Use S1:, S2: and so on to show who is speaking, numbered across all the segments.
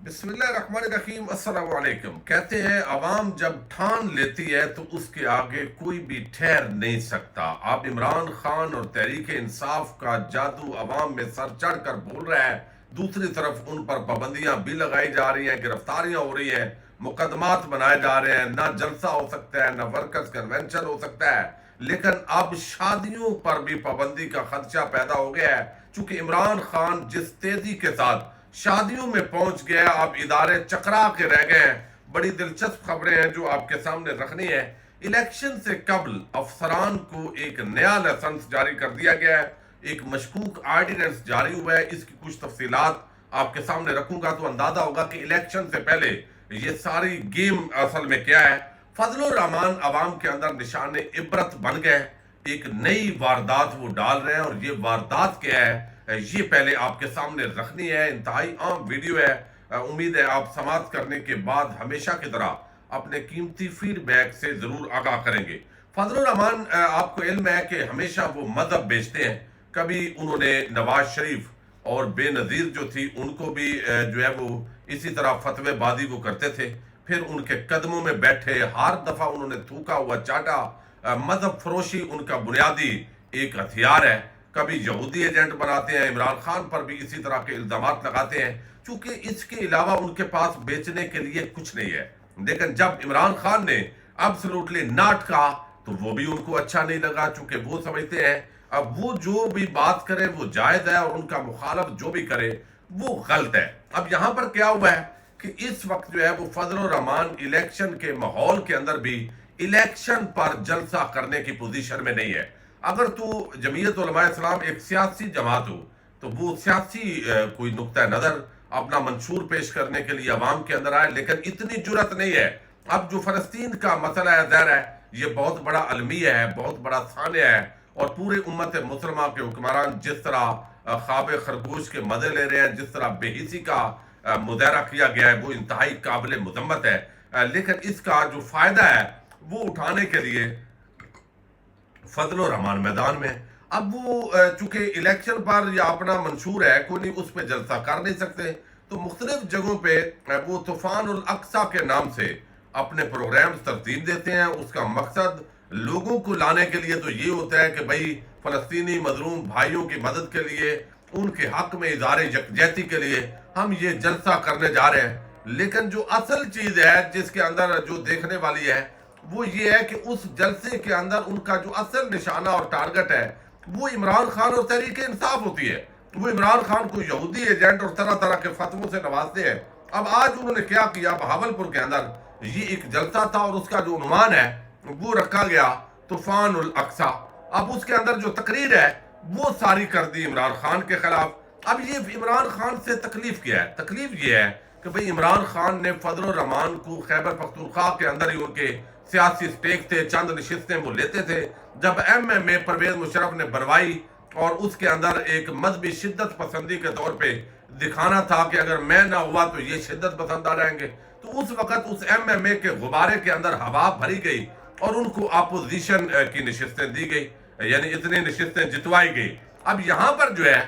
S1: بسم اللہ الرحمن الرحیم، السلام علیکم۔ کہتے ہیں عوام جب ٹھان لیتی ہے تو اس کے آگے کوئی بھی ٹھہر نہیں سکتا۔ اب عمران خان اور تحریک انصاف کا جادو عوام میں سر چڑھ کر بول رہا ہے، دوسری طرف ان پر پابندیاں بھی لگائی جا رہی ہیں، گرفتاریاں ہو رہی ہیں، مقدمات بنائے جا رہے ہیں، نہ جلسہ ہو سکتا ہے نہ ورکرز کنونشن ہو سکتا ہے۔ لیکن اب شادیوں پر بھی پابندی کا خدشہ پیدا ہو گیا ہے، چونکہ عمران خان جس تیزی کے ساتھ شادیوں میں پہنچ گیا، اب ادارے چکرا کے رہ گئے ہیں۔ بڑی دلچسپ خبریں ہیں جو آپ کے سامنے رکھنی ہے۔ الیکشن سے قبل افسران کو ایک نیا لائسنس جاری کر دیا گیا ہے، ایک مشکوک آرڈیننس جاری ہوا ہے۔ اس کی کچھ تفصیلات آپ کے سامنے رکھوں گا تو اندازہ ہوگا کہ الیکشن سے پہلے یہ ساری گیم اصل میں کیا ہے۔ فضل الرحمان عوام کے اندر نشان عبرت بن گئے، ایک نئی واردات وہ ڈال رہے ہیں، اور یہ واردات کیا ہے یہ پہلے آپ کے سامنے رکھنی ہے۔ انتہائی عام ویڈیو ہے، امید ہے آپ سماعت کرنے کے بعد ہمیشہ کی طرح اپنے قیمتی فیڈ بیک سے ضرور آگاہ کریں گے۔ فضل الرحمان، آپ کو علم ہے کہ ہمیشہ وہ مذہب بیچتے ہیں۔ کبھی انہوں نے نواز شریف اور بے نظیر جو تھی ان کو بھی جو ہے وہ اسی طرح فتوی بازی وہ کرتے تھے، پھر ان کے قدموں میں بیٹھے، ہر دفعہ انہوں نے تھوکا ہوا چاٹا۔ مذہب فروشی ان کا بنیادی ایک ہتھیار ہے۔ کبھی یہودی ایجنٹ بناتے ہیں، عمران خان پر بھی اسی طرح کے الزامات لگاتے ہیں، چونکہ اس کے علاوہ ان کے پاس بیچنے کے لیے کچھ نہیں ہے۔ لیکن جب عمران خان نے ابسلوٹلی ناٹ کہا تو وہ بھی ان کو اچھا نہیں لگا، چونکہ وہ سمجھتے ہیں اب وہ جو بھی بات کرے وہ جائز ہے، اور ان کا مخالف جو بھی کرے وہ غلط ہے۔ اب یہاں پر کیا ہوا ہے کہ اس وقت جو ہے وہ فضل الرحمان الیکشن کے ماحول کے اندر بھی الیکشن پر جلسہ کرنے کی پوزیشن میں نہیں ہے۔ اگر تو جمعیت علماء اسلام ایک سیاسی جماعت ہو تو وہ سیاسی کوئی نقطہ نظر اپنا منشور پیش کرنے کے لیے عوام کے اندر آئے، لیکن اتنی جرت نہیں ہے۔ اب جو فلسطین کا مسئلہ ہے، ظاہر ہے یہ بہت بڑا المیہ ہے، بہت بڑا سانحہ ہے، اور پورے امت مسلمہ کے حکمران جس طرح خواب خرگوش کے مزے لے رہے ہیں، جس طرح بے حسی کا مظاہرہ کیا گیا ہے، وہ انتہائی قابل مذمت ہے۔ لیکن اس کا جو فائدہ ہے وہ اٹھانے کے لیے فضل الرحمان میدان میں۔ اب وہ چونکہ الیکشن پر یا اپنا منشور ہے، کوئی نہیں اس پہ جلسہ کر نہیں سکتے، تو مختلف جگہوں پہ وہ طوفان الاقصی کے نام سے اپنے پروگرامز ترتیب دیتے ہیں۔ اس کا مقصد لوگوں کو لانے کے لیے تو یہ ہوتا ہے کہ بھائی فلسطینی مظلوم بھائیوں کی مدد کے لیے، ان کے حق میں اظہار یکجہتی کے لیے ہم یہ جلسہ کرنے جا رہے ہیں۔ لیکن جو اصل چیز ہے جس کے اندر جو دیکھنے والی ہے وہ یہ ہے کہ اس جلسے کے اندر ان کا جو اصل نشانہ اور ٹارگٹ ہے وہ عمران خان اور تحریک انصاف ہوتی ہے۔ وہ عمران خان کو یہودی ایجنٹ اور طرح طرح کے فتووں سے نوازتے ہیں۔ اب آج انہوں نے کیا کیا، بہاولپور کے اندر یہ ایک جلسہ تھا، اور اس کا جو عنوان ہے وہ رکھا گیا طوفان الاقصی۔ اب اس کے اندر جو تقریر ہے وہ ساری کر دی عمران خان کے خلاف۔ اب یہ عمران خان سے تکلیف کیا ہے؟ تکلیف یہ ہے کہ بھئی عمران خان نے فضل الرحمان کو خیبر پختونخوا کے اندر ہی ان کے سیاسی سٹیک تھے، چند نشستیں وہ لیتے تھے۔ جب ایم ایم اے پرویز مشرف نے بنوائی اور اس کے اندر ایک مذہبی شدت پسندی کے طور پہ دکھانا تھا کہ اگر میں نہ ہوا تو یہ شدت پسند آ جائیں گے، تو اس وقت اس ایم ایم اے کے غبارے کے اندر ہوا بھری گئی اور ان کو اپوزیشن کی نشستیں دی گئی، یعنی اتنی نشستیں جتوائی گئی۔ اب یہاں پر جو ہے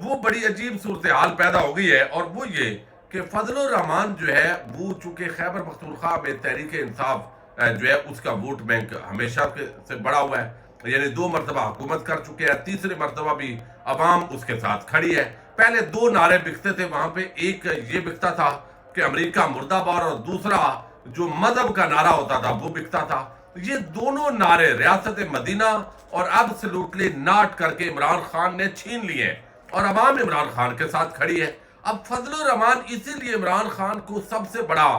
S1: وہ بڑی عجیب صورتحال پیدا ہو گئی ہے، اور وہ یہ کہ فضل الرحمان جو ہے وہ چونکہ خیبر پختونخوا میں تحریک انصاف جو ہے اس کا ووٹ بینک ہمیشہ سے بڑا ہوا ہے، یعنی 2 مرتبہ حکومت کر چکے ہیں، تیسری مرتبہ بھی عوام اس کے ساتھ کھڑی ہے۔ پہلے 2 نعرے بکتے تھے وہاں پہ، ایک یہ بکتا تھا کہ امریکہ مردہ باد، اور دوسرا جو مذہب کا نعرہ ہوتا تھا وہ بکتا تھا۔ یہ دونوں نعرے ریاست مدینہ اور ابسلوٹلی ناٹ کر کے عمران خان نے چھین لیے، اور عوام عمران خان کے ساتھ کھڑی ہے۔ اب فضل الرحمان اسی لیے عمران خان کو سب سے بڑا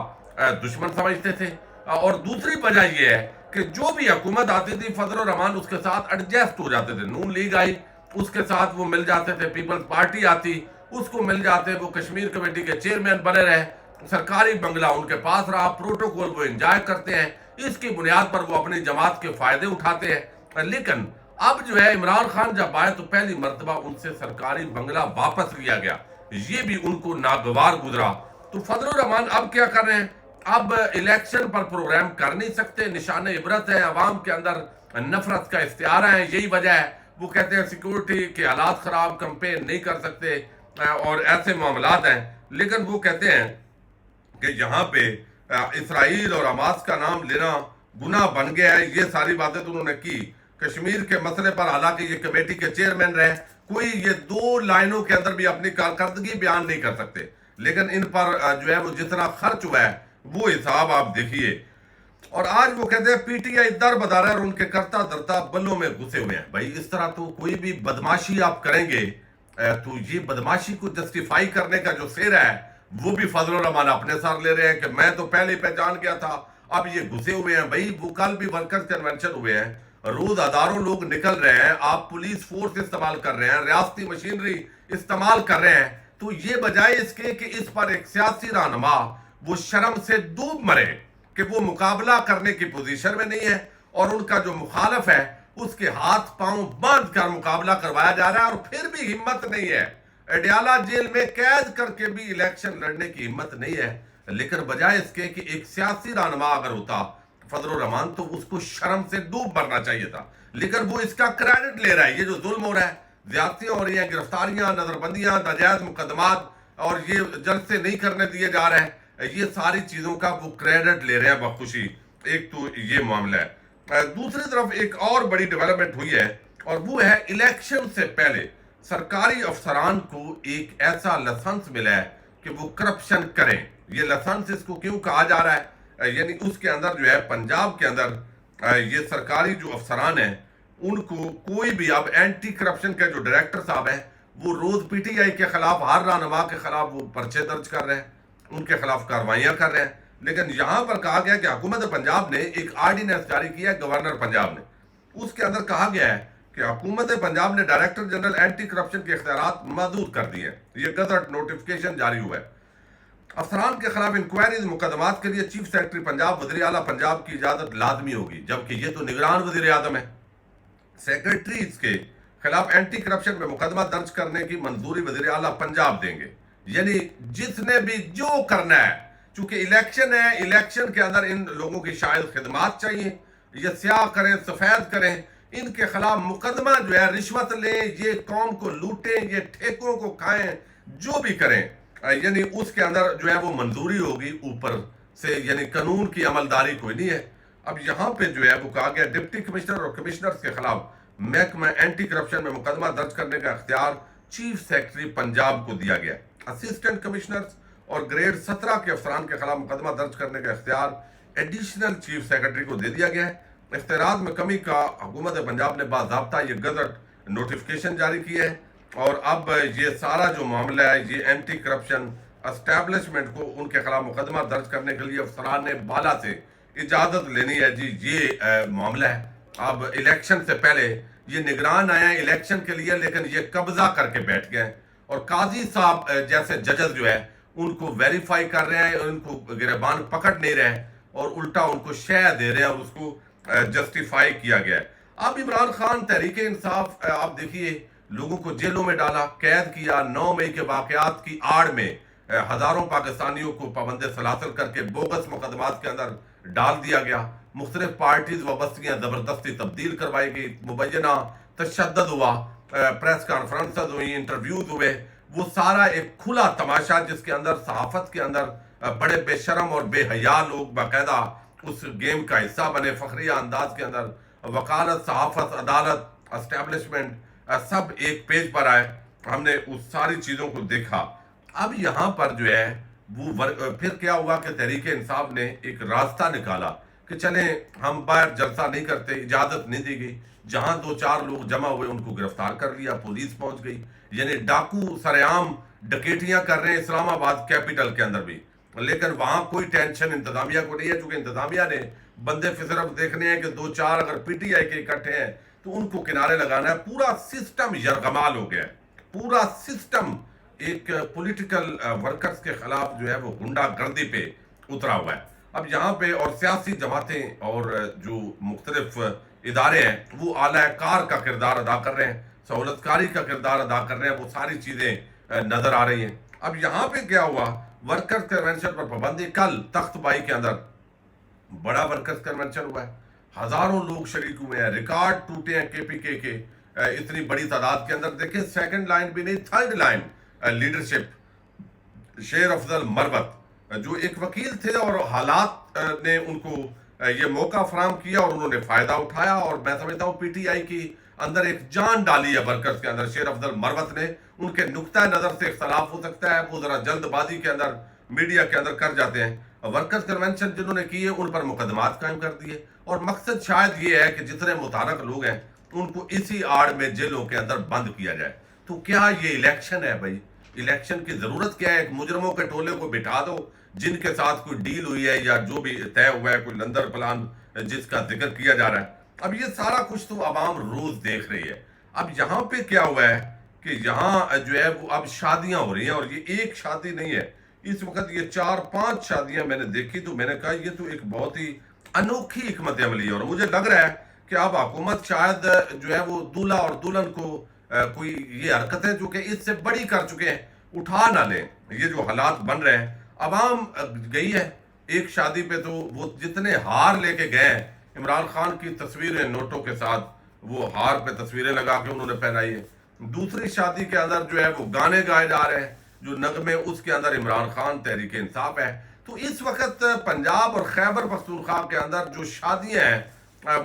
S1: دشمن سمجھتے تھے، اور دوسری وجہ یہ ہے کہ جو بھی حکومت آتی تھی فضل الرحمان اس کے ساتھ ایڈجسٹ ہو جاتے تھے۔ نون لیگ آئی اس کے ساتھ وہ مل جاتے تھے، پیپلز پارٹی آتی اس کو مل جاتے، وہ کشمیر کمیٹی کے چیئرمین بنے رہے، سرکاری بنگلہ ان کے پاس رہا، پروٹوکول وہ انجوائے کرتے ہیں، اس کی بنیاد پر وہ اپنی جماعت کے فائدے اٹھاتے ہیں۔ لیکن اب جو ہے عمران خان جب آئے تو پہلی مرتبہ ان سے سرکاری بنگلہ واپس لیا گیا، یہ بھی ان کو ناگوار گزرا۔ تو فضل الرحمان اب کیا کر رہے ہیں؟ اب الیکشن پر پروگرام کر نہیں سکتے، نشان عبرت ہے، عوام کے اندر نفرت کا استعارہ ہے، یہی وجہ ہے۔ وہ کہتے ہیں سیکورٹی کے حالات خراب، کمپین نہیں کر سکتے اور ایسے معاملات ہیں۔ لیکن وہ کہتے ہیں کہ یہاں پہ اسرائیل اور حماس کا نام لینا گناہ بن گیا ہے. یہ ساری باتیں تو انہوں نے کی. کشمیر کے مسئلے پر حالانکہ یہ کمیٹی کے چیئرمین رہے, کوئی یہ 2 لائنوں کے اندر بھی اپنی کارکردگی بیان نہیں کر سکتے, لیکن ان پر جو ہے وہ جتنا خرچ ہوا ہے وہ حساب آپ دیکھیے. اور آج وہ کہتے ہیں پی ٹی آئی در بدر ہے اور ان کے کرتا درتا بلوں میں گھسے ہوئے ہیں. بھائی اس طرح تو کوئی بھی بدماشی آپ کریں گے تو یہ بدماشی کو جسٹیفائی کرنے کا جو سیرا ہے وہ بھی فضل الرحمان اپنے ساتھ لے رہے ہیں کہ میں تو پہلے ہی پہچان گیا تھا, اب یہ گھسے ہوئے ہیں. بھائی وہ کل بھی ورکرز کنونشن ہوئے ہیں, روز ہزاروں لوگ نکل رہے ہیں, آپ پولیس فورس استعمال کر رہے ہیں, ریاستی مشینری استعمال کر رہے ہیں, تو یہ بجائے اس کے کہ اس پر ایک سیاسی رہنما وہ شرم سے ڈوب مرے کہ وہ مقابلہ کرنے کی پوزیشن میں نہیں ہے اور ان کا جو مخالف ہے اس کے ہاتھ پاؤں باندھ کر مقابلہ کروایا جا رہا ہے, اور پھر بھی ہمت نہیں ہے. اڈیالہ جیل میں قید کر کے بھی الیکشن لڑنے کی ہمت نہیں ہے. لیکن بجائے اس کے کہ ایک سیاسی رہنما اگر ہوتا فضل الرحمان تو اس کو شرم سے ڈوب مرنا چاہیے تھا, لیکن وہ اس کا کریڈٹ لے رہا ہے. یہ جو ظلم ہو رہا ہے, زیادتیاں ہو رہی ہیں, گرفتاریاں, نظر بندیاں, ناجائز مقدمات, اور یہ جلسے نہیں کرنے دیے جا رہے ہیں, یہ ساری چیزوں کا وہ کریڈٹ لے رہے ہیں بخوشی. ایک تو یہ معاملہ ہے. دوسری طرف ایک اور بڑی ڈیولپمنٹ ہوئی ہے, اور وہ ہے الیکشن سے پہلے سرکاری افسران کو ایک ایسا لائسنس ملا ہے کہ وہ کرپشن کریں. یہ لائسنس اس کو کیوں کہا جا رہا ہے, یعنی اس کے اندر جو ہے پنجاب کے اندر یہ سرکاری جو افسران ہیں ان کو کوئی بھی, اب اینٹی کرپشن کے جو ڈائریکٹر صاحب ہیں وہ روز پی ٹی آئی کے خلاف, ہر رہنما کے خلاف وہ پرچے درج کر رہے ہیں, ان کے خلاف کاروائیاں کر رہے ہیں. لیکن یہاں پر کہا گیا کہ حکومت پنجاب نے ایک آرڈیننس جاری کیا ہے, گورنر پنجاب نے, اس کے اندر کہا گیا ہے کہ حکومت پنجاب نے ڈائریکٹر جنرل اینٹی کرپشن کے اختیارات محدود کر دیے ہیں. یہ گزٹ نوٹیفکیشن جاری ہوا ہے. افسران کے خلاف انکوائریز مقدمات کے لیے چیف سیکرٹری پنجاب, وزیر اعلیٰ پنجاب کی اجازت لازمی ہوگی, جبکہ یہ تو نگران وزیر اعظم ہے. سیکرٹریز کے خلاف اینٹی کرپشن میں مقدمہ درج کرنے کی منظوری وزیر اعلیٰ پنجاب دیں گے. یعنی جس نے بھی جو کرنا ہے, چونکہ الیکشن ہے, الیکشن کے اندر ان لوگوں کی شاید خدمات چاہیے, یہ سیاہ کریں سفید کریں, ان کے خلاف مقدمہ جو ہے رشوت لیں, یہ قوم کو لوٹیں, یہ ٹھیکوں کو کھائیں, جو بھی کریں, یعنی اس کے اندر جو ہے وہ منظوری ہوگی اوپر سے, یعنی قانون کی عملداری کوئی نہیں ہے. اب یہاں پہ جو ہے وہ کہا گیا ڈپٹی کمشنر اور کمشنرز کے خلاف محکمہ اینٹی کرپشن میں مقدمہ درج کرنے کا اختیار چیف سیکرٹری پنجاب کو دیا گیا. اسسٹنٹ کمشنرز اور گریڈ 17 کے افسران کے خلاف مقدمہ درج کرنے کا اختیار ایڈیشنل چیف سیکرٹری کو دے دیا گیا ہے. اختیارات میں کمی کا حکومت پنجاب نے باضابطہ یہ گزٹ نوٹیفکیشن جاری کی ہے, اور اب یہ سارا جو معاملہ ہے یہ اینٹی کرپشن اسٹیبلشمنٹ کو ان کے خلاف مقدمہ درج کرنے کے لیے افسران نے بالا سے اجازت لینی ہے. جی یہ معاملہ ہے. اب الیکشن سے پہلے یہ نگران آئے ہیں الیکشن کے لیے, لیکن یہ قبضہ کر کے بیٹھ گئے, اور قاضی صاحب جیسے ججز جو ہے ان کو ویریفائی کر رہے ہیں, ان کو گریبان پکڑ نہیں رہے ہیں, اور الٹا ان کو شے دے رہے ہیں, اور اس کو جسٹیفائی کیا گیا ہے. اب عمران خان تحریک انصاف, آپ دیکھیے لوگوں کو جیلوں میں ڈالا, قید کیا, 9 مئی کے واقعات کی آڑ میں ہزاروں پاکستانیوں کو پابند سلاسل کر کے بوگس مقدمات کے اندر ڈال دیا گیا. مختلف پارٹیز وابستگیاں زبردستی تبدیل کروائی گئی, مبینہ تشدد ہوا, پریس کانفرنسز ہوئی, انٹرویوز ہوئے, وہ سارا ایک کھلا تماشا جس کے اندر صحافت کے اندر بڑے بے شرم اور بے حیا لوگ باقاعدہ اس گیم کا حصہ بنے, فخریہ انداز کے اندر وکالت, صحافت, عدالت, اسٹیبلشمنٹ سب ایک پیج پر آئے. ہم نے اس ساری چیزوں کو دیکھا. اب یہاں پر جو ہے وہ پھر کیا ہوا کہ تحریک انصاف نے ایک راستہ نکالا کہ چلیں ہم باہر جلسہ نہیں کرتے, اجازت نہیں دی گئی, جہاں 2-4 لوگ جمع ہوئے ان کو گرفتار کر لیا, پولیس پہنچ گئی. یعنی ڈاکو سرعام ڈکیٹیاں کر رہے ہیں اسلام آباد کیپٹل کے اندر بھی, لیکن وہاں کوئی ٹینشن انتظامیہ کو نہیں ہے, چونکہ انتظامیہ نے بندے صرف دیکھنے ہیں کہ 2-4 اگر پی ٹی آئی کے اکٹھے ہیں تو ان کو کنارے لگانا ہے. پورا سسٹم یرغمال ہو گیا ہے, پورا سسٹم ایک پولیٹیکل ورکرز کے خلاف جو ہے وہ گنڈا گردی پہ اترا ہوا ہے. اب یہاں پہ اور سیاسی جماعتیں اور جو مختلف ادارے ہیں وہ اعلی کار کا کردار ادا کر رہے ہیں, سہولت کاری کا کردار ادا کر رہے ہیں, وہ ساری چیزیں نظر آ رہی ہیں. اب یہاں پہ کیا ہوا, ورکرز کنونشن پر پابندی, کل تخت بائی کے اندر بڑا ورکرز کنونشن ہوا ہے, ہزاروں لوگ شریک ہوئے ہیں, ریکارڈ ٹوٹے ہیں کے پی کے اتنی بڑی تعداد کے اندر. دیکھیں سیکنڈ لائن بھی نہیں, تھرڈ لائن لیڈرشپ, شیر افضل مروت, جو ایک وکیل تھے اور حالات نے ان کو یہ موقع فراہم کیا اور انہوں نے فائدہ اٹھایا، اور میں سمجھتا ہوں پی ٹی آئی کی اندر ایک جان ڈالی ہے ورکرز کے اندر۔ شیر افضل مروت نے، ان کے نقطہ نظر سے اختلاف ہو سکتا ہے، وہ ذرا جلد بازی کے اندر میڈیا کے اندر کر جاتے ہیں۔ ورکرز کنونشن جنہوں نے کیے ان پر مقدمات قائم کر دیے، اور مقصد شاید یہ ہے کہ جتنے متحرک لوگ ہیں ان کو اسی آڑ میں جیلوں کے اندر بند کیا جائے۔ تو کیا یہ الیکشن ہے بھائی؟ الیکشن کی ضرورت کیا ہے؟ ایک مجرموں کے ٹولے کو بٹھا دو جن کے ساتھ کوئی ڈیل ہوئی ہے یا جو بھی طے ہوا ہے، کوئی لندر پلان جس کا ذکر کیا جا رہا ہے۔ اب یہ سارا کچھ تو عوام روز دیکھ رہی ہے۔ اب یہاں پہ کیا ہوا ہے کہ یہاں جو ہے وہ اب شادیاں ہو رہی ہیں، اور یہ ایک شادی نہیں ہے، اس وقت یہ 4-5 شادیاں میں نے دیکھی، تو میں نے کہا یہ تو ایک بہت ہی انوکھی حکمت عملی ہے، اور مجھے لگ رہا ہے کہ اب حکومت شاید جو ہے وہ دولہا اور دلہن کو کوئی یہ حرکتیں جو کہ اس سے بڑی کر چکے ہیں اٹھا نہ لیں۔ یہ جو حالات بن رہے ہیں، عوام گئی ہے ایک شادی پہ، تو وہ جتنے ہار لے کے گئے ہیں، عمران خان کی تصویریں نوٹوں کے ساتھ وہ ہار پہ تصویریں لگا کے انہوں نے پہنائی ہے۔ دوسری شادی کے اندر جو ہے وہ گانے گائے جا رہے ہیں، جو نغمے اس کے اندر عمران خان تحریک انصاف ہے۔ تو اس وقت پنجاب اور خیبر پختونخوا کے اندر جو شادیاں ہیں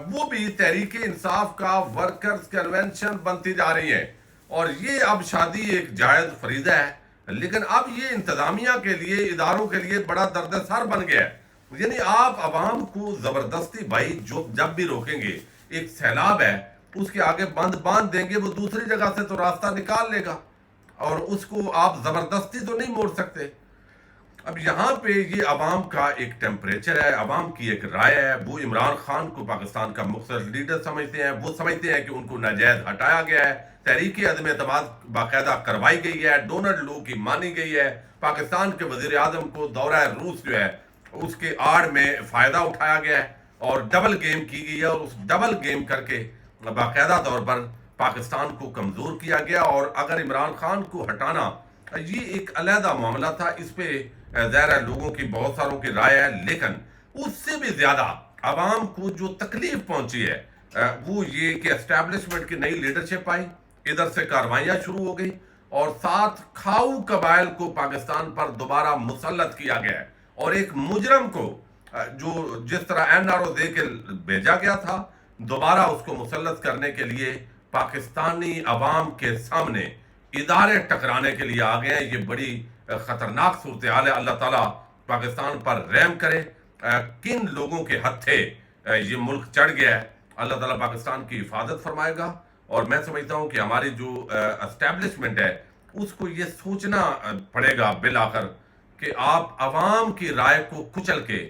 S1: وہ بھی تحریک انصاف کا ورکرز کنونشن بنتی جا رہی ہیں، اور یہ اب شادی ایک جائز فریضہ ہے، لیکن اب یہ انتظامیہ کے لیے، اداروں کے لیے بڑا درد سر بن گیا ہے۔ یعنی آپ عوام کو زبردستی بھائی جب بھی روکیں گے، ایک سیلاب ہے اس کے آگے بند باندھ دیں گے، وہ دوسری جگہ سے تو راستہ نکال لے گا، اور اس کو آپ زبردستی تو نہیں موڑ سکتے۔ اب یہاں پہ یہ عوام کا ایک ٹیمپریچر ہے، عوام کی ایک رائے ہے۔ وہ عمران خان کو پاکستان کا مخصر لیڈر سمجھتے ہیں، وہ سمجھتے ہیں کہ ان کو ناجائز ہٹایا گیا ہے، تحریک عدم اعتماد باقاعدہ کروائی گئی ہے، ڈونلڈ لو کی مانی گئی ہے، پاکستان کے وزیر اعظم کو دورہ روس جو ہے اس کے آڑ میں فائدہ اٹھایا گیا ہے، اور ڈبل گیم کی گئی ہے، اور اس ڈبل گیم کر کے باقاعدہ طور پر پاکستان کو کمزور کیا گیا۔ اور اگر عمران خان کو ہٹانا یہ ایک علیحدہ معاملہ تھا، اس پہ ظاہر ہے لوگوں کی بہت ساروں کی رائے ہے، لیکن اس سے بھی زیادہ عوام کو جو تکلیف پہنچی ہے وہ یہ کہ اسٹیبلشمنٹ کی نئی لیڈرشپ آئی، ادھر سے کاروائیاں شروع ہو گئی، اور ساتھ کھاؤ قبائل کو پاکستان پر دوبارہ مسلط کیا گیا ہے، اور ایک مجرم کو جو جس طرح این آر او دے کے بھیجا گیا تھا، دوبارہ اس کو مسلط کرنے کے لیے پاکستانی عوام کے سامنے ادارے ٹکرانے کے لیے آ گئے ہیں۔ یہ بڑی خطرناک صورتحال ہے۔ اللہ تعالیٰ پاکستان پر رحم کرے۔ کن لوگوں کے ہتھے یہ ملک چڑھ گیا ہے، اللہ تعالیٰ پاکستان کی حفاظت فرمائے گا، اور میں سمجھتا ہوں کہ ہماری جو اسٹیبلشمنٹ ہے اس کو یہ سوچنا پڑے گا بالآخر کہ آپ عوام کی رائے کو کچل کے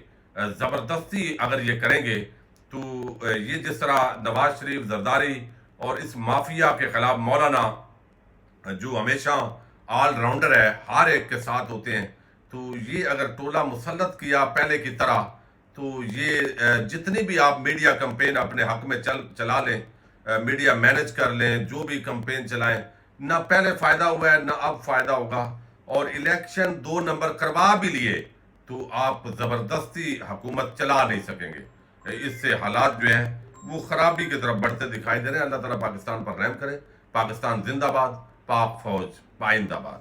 S1: زبردستی اگر یہ کریں گے تو یہ جس طرح نواز شریف، زرداری اور اس مافیا کے خلاف مولانا جو ہمیشہ آل راؤنڈر ہے، ہر ایک کے ساتھ ہوتے ہیں، تو یہ اگر ٹولہ مسلط کیا پہلے کی طرح، تو یہ جتنی بھی آپ میڈیا کمپین اپنے حق میں چلا لیں، میڈیا مینج کر لیں، جو بھی کمپین چلائیں، نہ پہلے فائدہ ہوا ہے نہ اب فائدہ ہوگا، اور الیکشن 2 نمبر کروا بھی لیے تو آپ زبردستی حکومت چلا نہیں سکیں گے۔ اس سے حالات جو ہیں وہ خرابی کی طرف بڑھتے دکھائی دے رہے ہیں۔ اللہ تعالیٰ پاکستان پر رحم کرے۔ پاکستان زندہ باد، پاک فوج پائندہ باد۔